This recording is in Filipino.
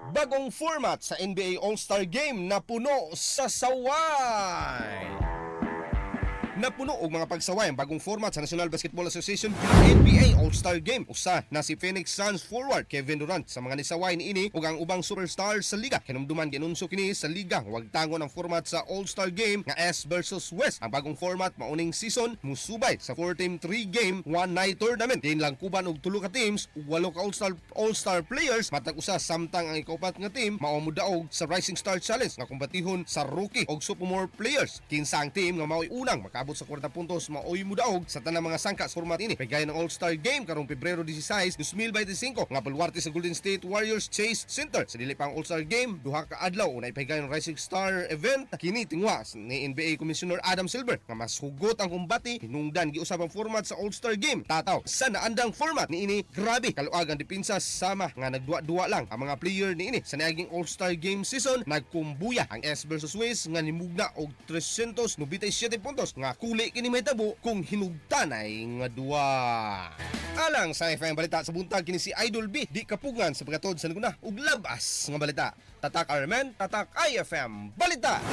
Bagong format sa NBA All-Star Game napuno sa Saway. Napuno og mga pagsaway ang bagong format sa National Basketball Association NBA All-Star Game. Usa na si Phoenix Suns forward Kevin Durant sa mga nisaway niini ug ang ubang superstar sa liga. Hinumduman ginunso kini sa liga wag tangon ang format sa All-Star Game nga S versus West. Ang bagong format mauning season musubay sa 4-team 3-game one-night tournament. Din lang kuban og tulo ka teams ug walo ka All-Star players matag usa samtang ang ikaupat nga team mao mudaog sa Rising Star Challenge nga kumbatihon sa rookie ug sophomore players. Kinsa ang team nga mao'y unang makaabot sa 40 puntos mao'y mudaog sa tanang mga sangka sa format ini. Pagay ng All-Star Game karong Pebrero 16, 2025 nga bulwarte sa Golden State Warriors Chase Center. Sa dili pang All-Star Game, duha ka adlaw unay pagay ng Rising Star event kini tingwa ni NBA Commissioner Adam Silver nga mas hugot ang kumbati hinungdan giusab ang format sa All-Star Game. Tataw sa naandang format niini grabe kaluag ang depensa sama nga nagduwa-duwa lang ang mga player niini. Sa niaging All-Star Game season nagkumbuya ang S versus West nga nimugna og 397 puntos nga kuli kini may tabo kung hinugtanay nga duwa. Alang sa FM balita sa buntag kini si Idol B di kapugan sa pagkatod sa laguna ug labas nga balita. Tatak RMN, tatak IFM balita.